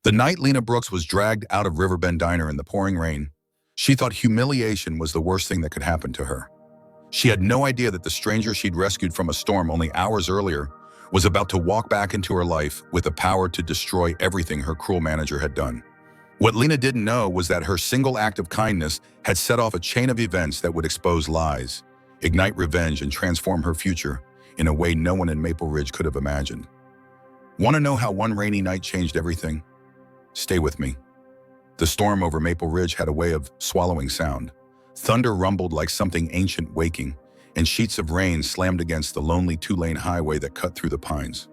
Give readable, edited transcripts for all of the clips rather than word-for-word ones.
The night Lena Brooks was dragged out of Riverbend Diner in the pouring rain, she thought humiliation was the worst thing that could happen to her. She had no idea that the stranger she'd rescued from a storm only hours earlier was about to walk back into her life with the power to destroy everything her cruel manager had done. What Lena didn't know was that her single act of kindness had set off a chain of events that would expose lies, ignite revenge, and transform her future in a way no one in Maple Ridge could have imagined. Want to know how one rainy night changed everything? Stay with me. The storm over Maple Ridge had a way of swallowing sound. Thunder rumbled like something ancient waking, and sheets of rain slammed against the lonely two-lane highway that cut through the pines.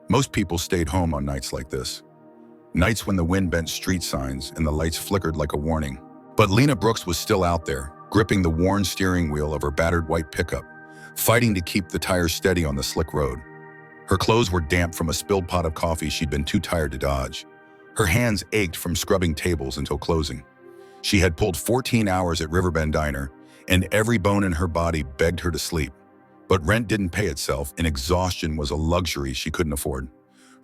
Most people stayed home on nights like this. Nights when the wind bent street signs and the lights flickered like a warning. But Lena Brooks was still out there, gripping the worn steering wheel of her battered white pickup, fighting to keep the tires steady on the slick road. Her clothes were damp from a spilled pot of coffee she'd been too tired to dodge. Her hands ached from scrubbing tables until closing. She had pulled 14 hours at Riverbend Diner, and every bone in her body begged her to sleep. But rent didn't pay itself, and exhaustion was a luxury she couldn't afford.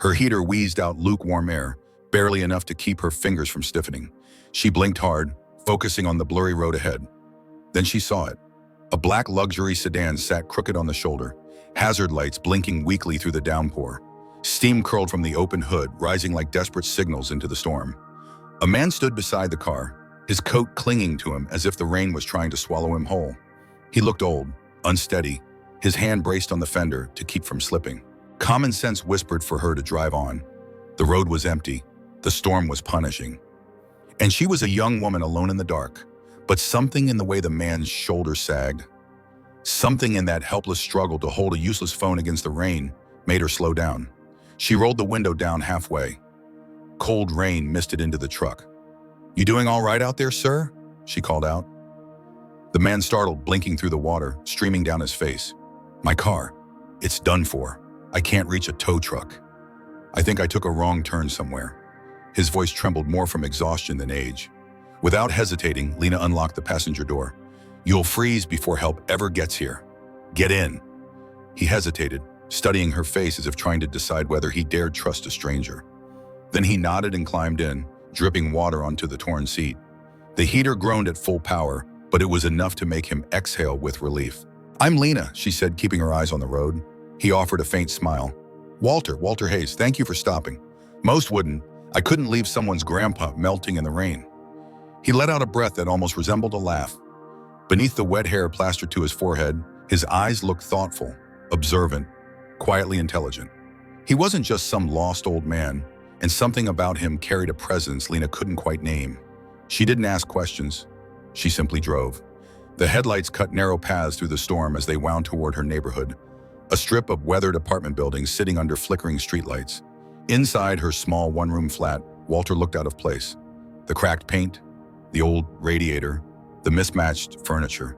Her heater wheezed out lukewarm air, barely enough to keep her fingers from stiffening. She blinked hard, focusing on the blurry road ahead. Then she saw it. A black luxury sedan sat crooked on the shoulder, hazard lights blinking weakly through the downpour. Steam curled from the open hood, rising like desperate signals into the storm. A man stood beside the car, his coat clinging to him as if the rain was trying to swallow him whole. He looked old, unsteady, his hand braced on the fender to keep from slipping. Common sense whispered for her to drive on. The road was empty. The storm was punishing. And she was a young woman alone in the dark. But something in the way the man's shoulders sagged, something in that helpless struggle to hold a useless phone against the rain, made her slow down. She rolled the window down halfway. Cold rain misted into the truck. "You doing all right out there, sir?" she called out. The man startled, blinking through the water, streaming down his face. "My car. It's done for. I can't reach a tow truck. I think I took a wrong turn somewhere." His voice trembled more from exhaustion than age. Without hesitating, Lena unlocked the passenger door. "You'll freeze before help ever gets here. Get in." He hesitated, studying her face as if trying to decide whether he dared trust a stranger. Then he nodded and climbed in, dripping water onto the torn seat. The heater groaned at full power, but it was enough to make him exhale with relief. "I'm Lena," she said, keeping her eyes on the road. He offered a faint smile. Walter Hayes, thank you for stopping. Most wouldn't. I couldn't leave someone's grandpa melting in the rain." He let out a breath that almost resembled a laugh. Beneath the wet hair plastered to his forehead, his eyes looked thoughtful, observant, quietly intelligent. He wasn't just some lost old man, and something about him carried a presence Lena couldn't quite name. She didn't ask questions. She simply drove. The headlights cut narrow paths through the storm as they wound toward her neighborhood, a strip of weathered apartment buildings sitting under flickering streetlights. Inside her small one-room flat, Walter looked out of place. The cracked paint, the old radiator, the mismatched furniture.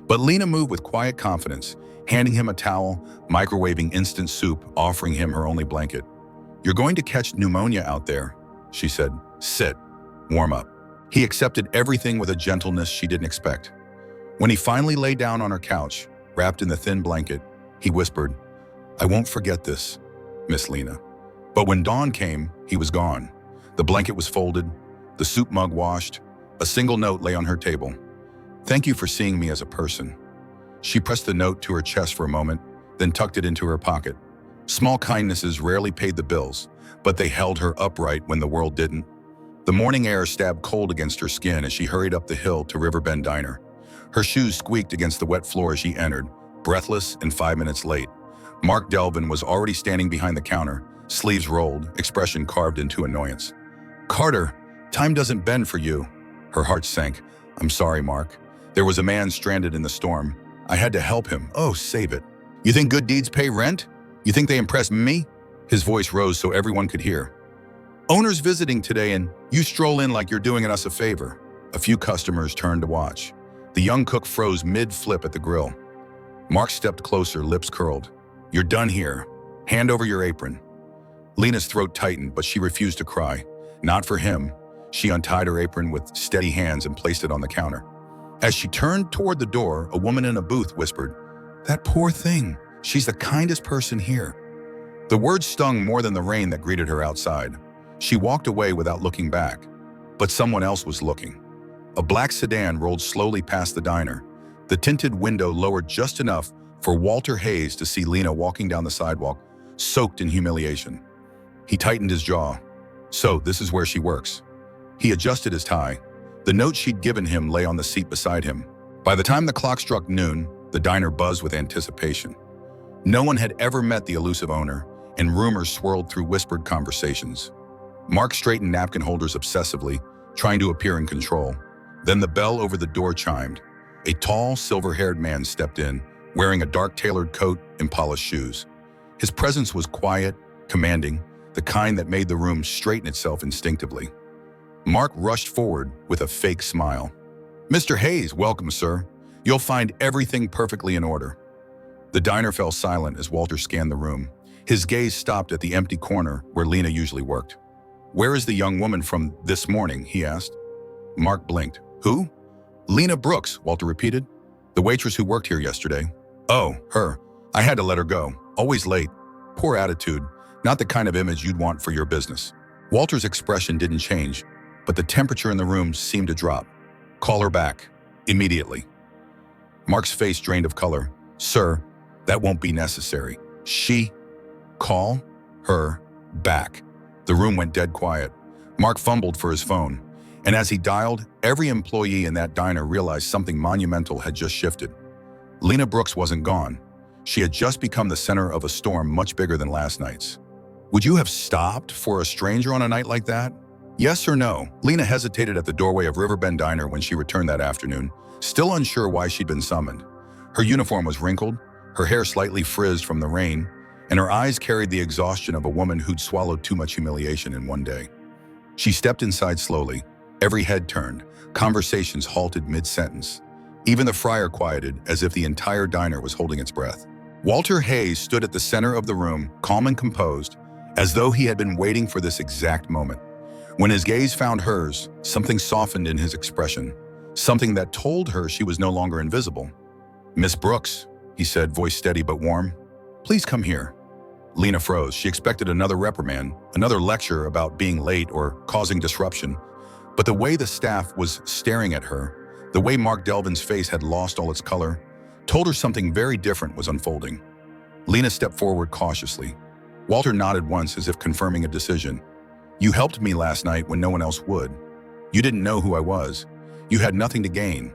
But Lena moved with quiet confidence, handing him a towel, microwaving instant soup, offering him her only blanket. "You're going to catch pneumonia out there," she said. "Sit, warm up." He accepted everything with a gentleness she didn't expect. When he finally lay down on her couch, wrapped in the thin blanket, he whispered, "I won't forget this, Miss Lena." But when dawn came, he was gone. The blanket was folded, the soup mug washed, a single note lay on her table. "Thank you for seeing me as a person." She pressed the note to her chest for a moment, then tucked it into her pocket. Small kindnesses rarely paid the bills, but they held her upright when the world didn't. The morning air stabbed cold against her skin as she hurried up the hill to Riverbend Diner. Her shoes squeaked against the wet floor as she entered, breathless and 5 minutes late. Mark Delvin was already standing behind the counter, sleeves rolled, expression carved into annoyance. "Carter, time doesn't bend for you." Her heart sank. "I'm sorry, Mark. There was a man stranded in the storm. I had to help him. Oh, save it. You think good deeds pay rent? You think they impress me?" His voice rose so everyone could hear. "Owner's visiting today and you stroll in like you're doing us a favor." A few customers turned to watch. The young cook froze mid-flip at the grill. Mark stepped closer, lips curled. "You're done here. Hand over your apron." Lena's throat tightened, but she refused to cry. Not for him. She untied her apron with steady hands and placed it on the counter. As she turned toward the door, a woman in a booth whispered, "That poor thing. She's the kindest person here." The words stung more than the rain that greeted her outside. She walked away without looking back, but someone else was looking. A black sedan rolled slowly past the diner, the tinted window lowered just enough for Walter Hayes to see Lena walking down the sidewalk, soaked in humiliation. He tightened his jaw. So, this is where she works. He adjusted his tie. The note she'd given him lay on the seat beside him. By the time the clock struck noon, the diner buzzed with anticipation. No one had ever met the elusive owner, and rumors swirled through whispered conversations. Mark straightened napkin holders obsessively, trying to appear in control. Then the bell over the door chimed. A tall, silver-haired man stepped in, wearing a dark tailored coat and polished shoes. His presence was quiet, commanding, the kind that made the room straighten itself instinctively. Mark rushed forward with a fake smile. "Mr. Hayes, welcome, sir. You'll find everything perfectly in order." The diner fell silent as Walter scanned the room. His gaze stopped at the empty corner where Lena usually worked. "Where is the young woman from this morning?" he asked. Mark blinked. "Who?" "Lena Brooks," Walter repeated. "The waitress who worked here yesterday." "Oh, her. I had to let her go. Always late. Poor attitude. Not the kind of image you'd want for your business." Walter's expression didn't change, but the temperature in the room seemed to drop. "Call her back. Immediately." Mark's face drained of color. "Sir, that won't be necessary." Call her back." The room went dead quiet. Mark fumbled for his phone, and as he dialed, every employee in that diner realized something monumental had just shifted. Lena Brooks wasn't gone. She had just become the center of a storm much bigger than last night's. "Would you have stopped for a stranger on a night like that? Yes or no?" Lena hesitated at the doorway of Riverbend Diner when she returned that afternoon, still unsure why she'd been summoned. Her uniform was wrinkled, her hair slightly frizzed from the rain, and her eyes carried the exhaustion of a woman who'd swallowed too much humiliation in one day. She stepped inside slowly. Every head turned. Conversations halted mid-sentence. Even the fryer quieted, as if the entire diner was holding its breath. Walter Hayes stood at the center of the room, calm and composed, as though he had been waiting for this exact moment. When his gaze found hers, something softened in his expression, something that told her she was no longer invisible. "Miss Brooks," he said, voice steady but warm, "please come here." Lena froze. She expected another reprimand, another lecture about being late or causing disruption. But the way the staff was staring at her, the way Mark Delvin's face had lost all its color, told her something very different was unfolding. Lena stepped forward cautiously. Walter nodded once as if confirming a decision. "You helped me last night when no one else would. You didn't know who I was. You had nothing to gain.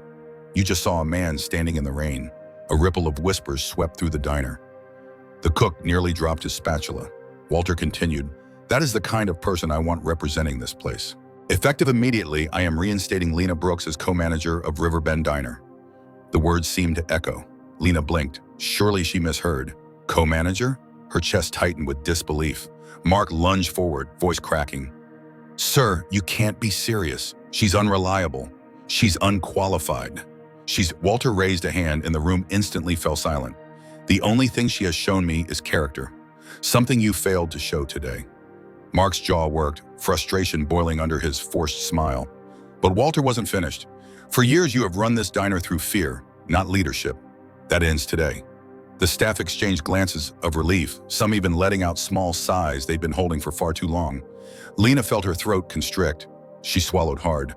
You just saw a man standing in the rain." A ripple of whispers swept through the diner. The cook nearly dropped his spatula. Walter continued, "That is the kind of person I want representing this place. Effective immediately, I am reinstating Lena Brooks as co-manager of Riverbend Diner." The words seemed to echo. Lena blinked. Surely she misheard. Co-manager? Her chest tightened with disbelief. Mark lunged forward, voice cracking. "Sir, you can't be serious. She's unreliable. She's unqualified. Walter raised a hand and the room instantly fell silent. "The only thing she has shown me is character. Something you failed to show today." Mark's jaw worked, frustration boiling under his forced smile. But Walter wasn't finished. "For years you have run this diner through fear, not leadership. That ends today." The staff exchanged glances of relief, some even letting out small sighs they'd been holding for far too long. Lena felt her throat constrict. She swallowed hard.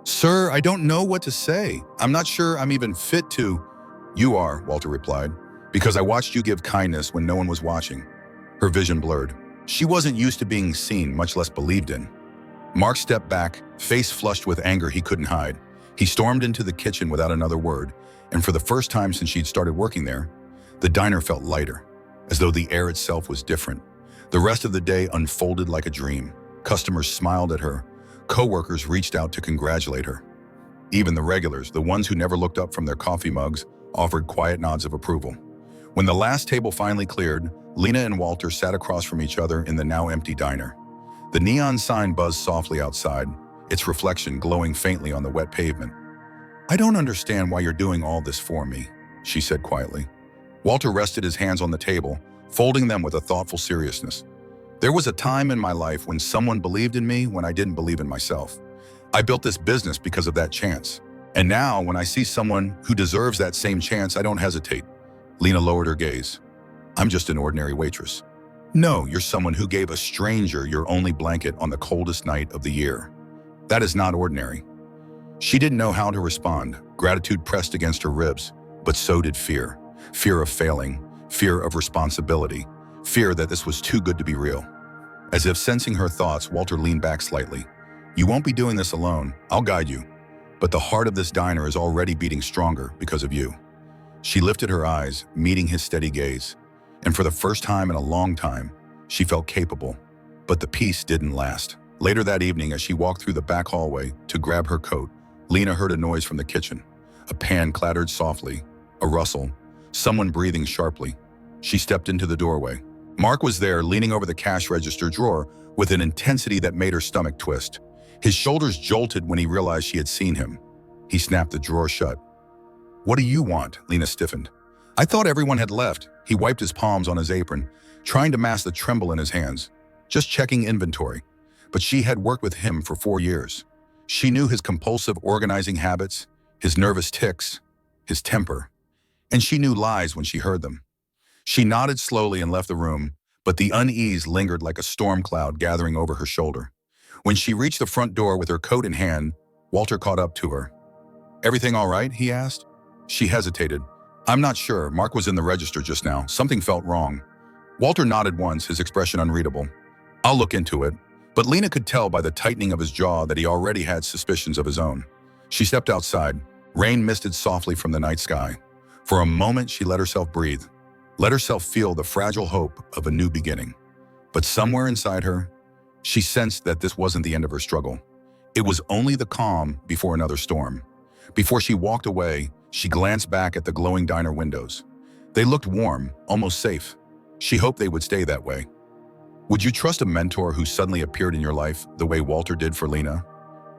"Sir, I don't know what to say. I'm not sure I'm even fit to—" "You are," Walter replied, "because I watched you give kindness when no one was watching." Her vision blurred. She wasn't used to being seen, much less believed in. Mark stepped back, face flushed with anger he couldn't hide. He stormed into the kitchen without another word, and for the first time since she'd started working there, the diner felt lighter, as though the air itself was different. The rest of the day unfolded like a dream. Customers smiled at her. Coworkers reached out to congratulate her. Even the regulars, the ones who never looked up from their coffee mugs, offered quiet nods of approval. When the last table finally cleared, Lena and Walter sat across from each other in the now empty diner. The neon sign buzzed softly outside, its reflection glowing faintly on the wet pavement. "I don't understand why you're doing all this for me," she said quietly. Walter rested his hands on the table, folding them with a thoughtful seriousness. "There was a time in my life when someone believed in me when I didn't believe in myself. I built this business because of that chance. And now, when I see someone who deserves that same chance, I don't hesitate." Lena lowered her gaze. "I'm just an ordinary waitress." No, you're someone who gave a stranger your only blanket on the coldest night of the year. That is not ordinary. She didn't know how to respond. Gratitude pressed against her ribs, but so did fear. Fear of failing, fear of responsibility, fear that this was too good to be real. As if sensing her thoughts, Walter leaned back slightly. You won't be doing this alone. I'll guide you. But the heart of this diner is already beating stronger because of you. She lifted her eyes, meeting his steady gaze. And for the first time in a long time, she felt capable. But the peace didn't last. Later that evening, as she walked through the back hallway to grab her coat, Lena heard a noise from the kitchen. A pan clattered softly, a rustle, someone breathing sharply. She stepped into the doorway. Mark was there, leaning over the cash register drawer with an intensity that made her stomach twist. His shoulders jolted when he realized she had seen him. He snapped the drawer shut. What do you want? Lena stiffened. I thought everyone had left. He wiped his palms on his apron, trying to mask the tremble in his hands. Just checking inventory. But she had worked with him for 4 years. She knew his compulsive organizing habits, his nervous tics, his temper. And she knew lies when she heard them. She nodded slowly and left the room, but the unease lingered like a storm cloud gathering over her shoulder. When she reached the front door with her coat in hand, Walter caught up to her. Everything all right? He asked. She hesitated. I'm not sure. Mark was in the register just now. Something felt wrong. Walter nodded once, his expression unreadable. I'll look into it. But Lena could tell by the tightening of his jaw that he already had suspicions of his own. She stepped outside. Rain misted softly from the night sky. For a moment, she let herself breathe. Let herself feel the fragile hope of a new beginning. But somewhere inside her, she sensed that this wasn't the end of her struggle. It was only the calm before another storm. Before she walked away, she glanced back at the glowing diner windows. They looked warm, almost safe. She hoped they would stay that way. Would you trust a mentor who suddenly appeared in your life the way Walter did for Lena?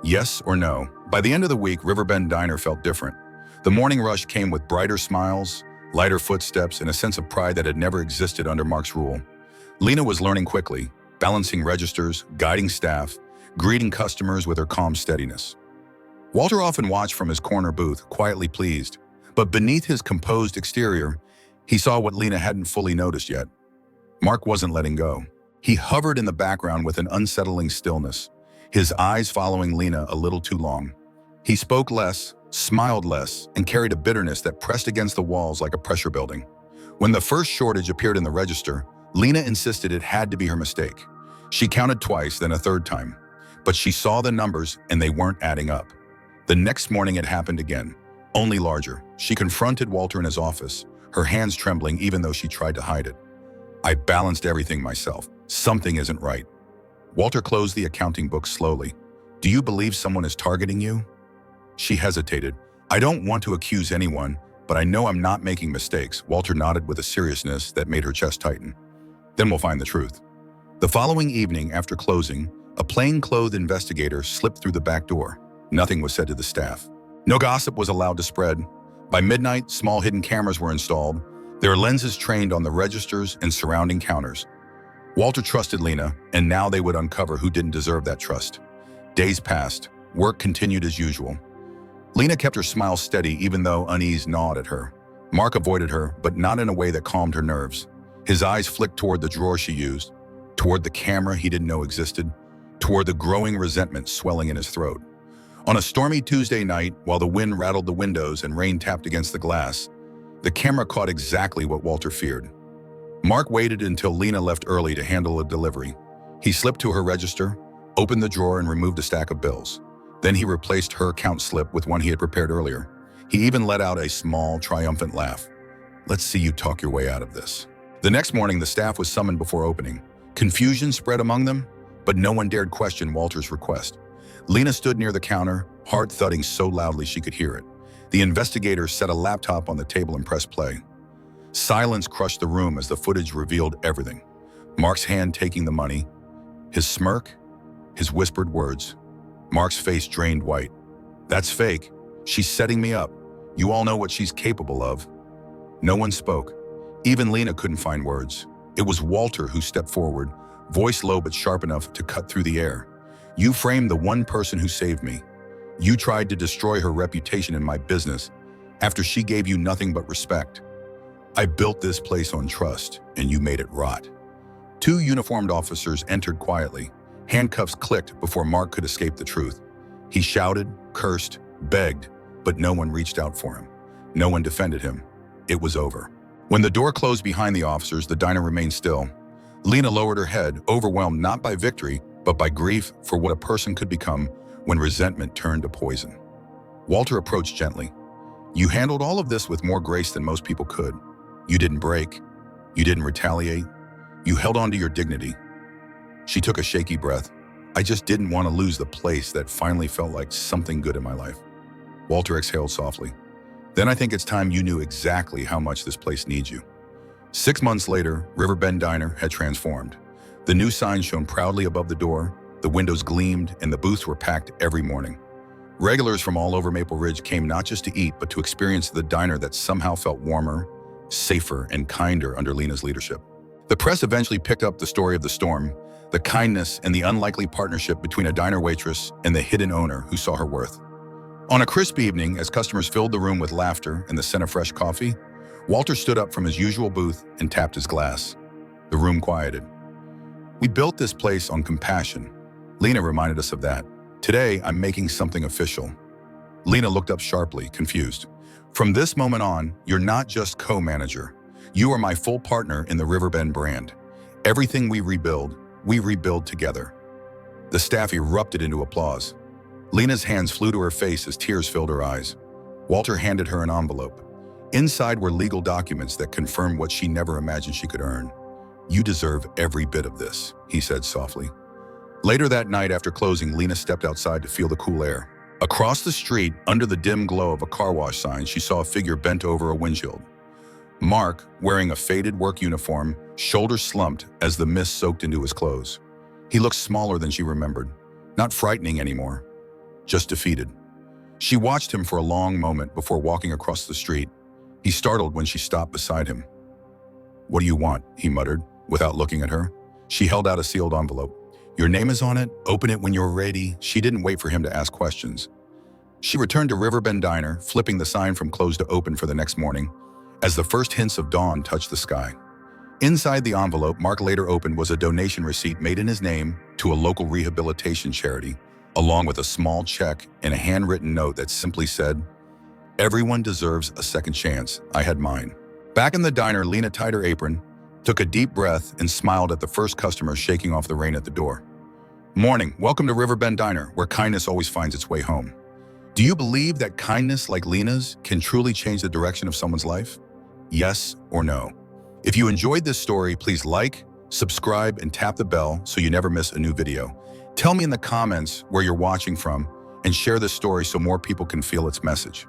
Yes or no? By the end of the week, Riverbend Diner felt different. The morning rush came with brighter smiles, lighter footsteps, and a sense of pride that had never existed under Mark's rule. Lena was learning quickly, balancing registers, guiding staff, greeting customers with her calm steadiness. Walter often watched from his corner booth, quietly pleased. But beneath his composed exterior, he saw what Lena hadn't fully noticed yet. Mark wasn't letting go. He hovered in the background with an unsettling stillness, his eyes following Lena a little too long. He spoke less, smiled less, and carried a bitterness that pressed against the walls like a pressure building. When the first shortage appeared in the register, Lena insisted it had to be her mistake. She counted twice, then a third time. But she saw the numbers and they weren't adding up. The next morning it happened again, only larger. She confronted Walter in his office, her hands trembling even though she tried to hide it. I balanced everything myself. Something isn't right. Walter closed the accounting book slowly. Do you believe someone is targeting you? She hesitated. I don't want to accuse anyone, but I know I'm not making mistakes. Walter nodded with a seriousness that made her chest tighten. Then we'll find the truth. The following evening, after closing, a plain-clothed investigator slipped through the back door. Nothing was said to the staff. No gossip was allowed to spread. By midnight, small hidden cameras were installed, their lenses trained on the registers and surrounding counters. Walter trusted Lena, and now they would uncover who didn't deserve that trust. Days passed. Work continued as usual. Lena kept her smile steady even though unease gnawed at her. Mark avoided her, but not in a way that calmed her nerves. His eyes flicked toward the drawer she used, toward the camera he didn't know existed, toward the growing resentment swelling in his throat. On a stormy Tuesday night, while the wind rattled the windows and rain tapped against the glass, the camera caught exactly what Walter feared. Mark waited until Lena left early to handle a delivery. He slipped to her register, opened the drawer and removed a stack of bills. Then he replaced her account slip with one he had prepared earlier. He even let out a small, triumphant laugh. Let's see you talk your way out of this. The next morning, the staff was summoned before opening. Confusion spread among them, but no one dared question Walter's request. Lena stood near the counter, heart thudding so loudly she could hear it. The investigator set a laptop on the table and pressed play. Silence crushed the room as the footage revealed everything. Mark's hand taking the money, his smirk, his whispered words. Mark's face drained white. That's fake. She's setting me up. You all know what she's capable of. No one spoke. Even Lena couldn't find words. It was Walter who stepped forward, voice low but sharp enough to cut through the air. You framed the one person who saved me. You tried to destroy her reputation in my business after she gave you nothing but respect. I built this place on trust, and you made it rot. Two uniformed officers entered quietly. Handcuffs clicked before Mark could escape the truth. He shouted, cursed, begged, but no one reached out for him. No one defended him. It was over. When the door closed behind the officers, the diner remained still. Lena lowered her head, overwhelmed not by victory, but by grief for what a person could become when resentment turned to poison. Walter approached gently. "You handled all of this with more grace than most people could. You didn't break. You didn't retaliate. You held on to your dignity." She took a shaky breath. "I just didn't want to lose the place that finally felt like something good in my life." Walter exhaled softly. "Then I think it's time you knew exactly how much this place needs you." 6 months later, Riverbend Diner had transformed. The new sign shone proudly above the door, the windows gleamed, and the booths were packed every morning. Regulars from all over Maple Ridge came not just to eat, but to experience the diner that somehow felt warmer, safer, and kinder under Lena's leadership. The press eventually picked up the story of the storm, the kindness and the unlikely partnership between a diner waitress and the hidden owner who saw her worth. On a crisp evening, as customers filled the room with laughter and the scent of fresh coffee, Walter stood up from his usual booth and tapped his glass. The room quieted. "We built this place on compassion." Lena reminded us of that. "Today, I'm making something official." Lena looked up sharply, confused. "From this moment on, you're not just co-manager. You are my full partner in the Riverbend brand. Everything we rebuild together." The staff erupted into applause. Lena's hands flew to her face as tears filled her eyes. Walter handed her an envelope. Inside were legal documents that confirmed what she never imagined she could earn. "You deserve every bit of this," he said softly. Later that night after closing, Lena stepped outside to feel the cool air. Across the street, under the dim glow of a car wash sign, she saw a figure bent over a windshield. Mark, wearing a faded work uniform, shoulders slumped as the mist soaked into his clothes. He looked smaller than she remembered, not frightening anymore, just defeated. She watched him for a long moment before walking across the street. He startled when she stopped beside him. "What do you want?" he muttered, without looking at her. She held out a sealed envelope. "Your name is on it. Open it when you're ready." She didn't wait for him to ask questions. She returned to Riverbend Diner, flipping the sign from closed to open for the next morning, as the first hints of dawn touched the sky. Inside the envelope Mark later opened was a donation receipt made in his name to a local rehabilitation charity, along with a small check and a handwritten note that simply said, "Everyone deserves a second chance. I had mine." Back in the diner, Lena tied her apron, took a deep breath, and smiled at the first customer shaking off the rain at the door. "Morning. Welcome to Riverbend Diner, where kindness always finds its way home." Do you believe that kindness like Lena's can truly change the direction of someone's life? Yes or no? If you enjoyed this story, please like, subscribe, and tap the bell so you never miss a new video. Tell me in the comments where you're watching from and share this story so more people can feel its message.